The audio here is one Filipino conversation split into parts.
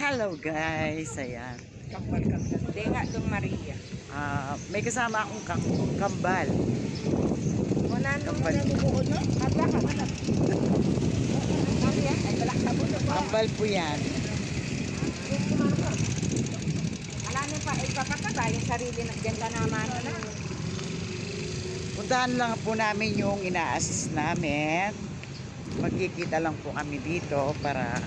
Hello guys, ayan. Kambal-kambal. Hindi nga itong Maria. May kasama akong kambal. Wala nung Kambal. nanubuod no? Aba ka na. Maria, ay balak na po na po. Kambal po yan. Wala nung pa, ipapataba yung sarili ng ganda naman na. Puntahan lang po namin yung ina-assist namin. Magkikita lang po kami dito para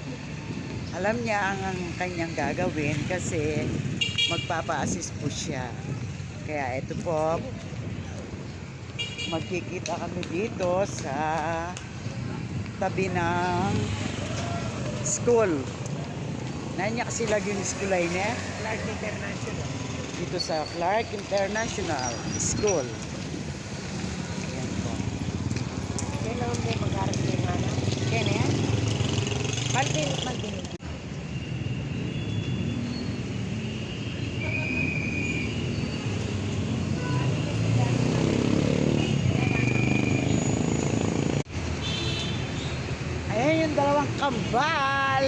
alam niya ang kanyang gagawin kasi magpapa-assist po siya. Kaya ito po, magkikita kami dito sa tabi ng school. Nandiyan kasi lagi yung school ay ne? Clark International. Dito sa Clark International School. Ayan po. Kailangan mo mag-aral din nga na. Kaya na yan? Magdinin. Ayan yung dalawang kambal.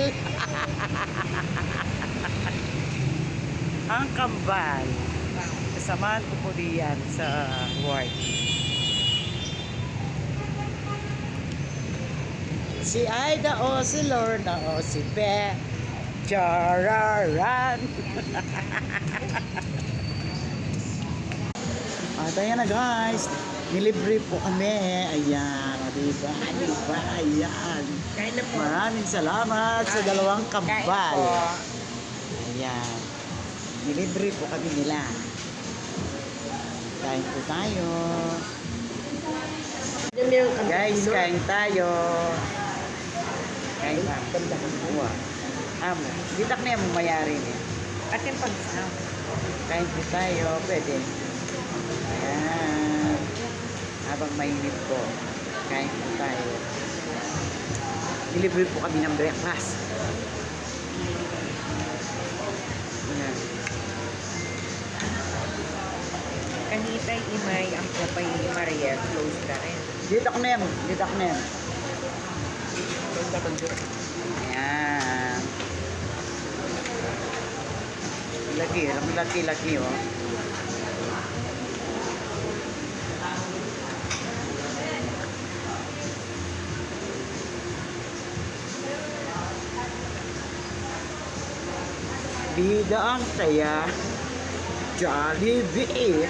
Ang kambal. Kasamahan ko po diyan sa work. Si Aida o si Lorna o si Be. Chararan. At ayan na guys. Nilibre po kami. Ayan. Diba? Diba? Ayan. Kain na po. Maraming salamat sa dalawang Kain kambal. po. Ayan. Nilibre po kami nila. Kain po tayo. Guys, kain tayo. Kain pa. Uwa. Amo. Ditak na yung mayari niya. At yung pag-isang. Kain po tayo. Pwede. Ayan. Habang mainit po. Kain po tayo. Nilibre po kami ng breakfast. Ayan. Kanitay imay ang kapay ni Maria. Close na rin. Ditak na yan. Ditak na yan. Ayan. Laki, oh. Bida ang saya. Jollibee.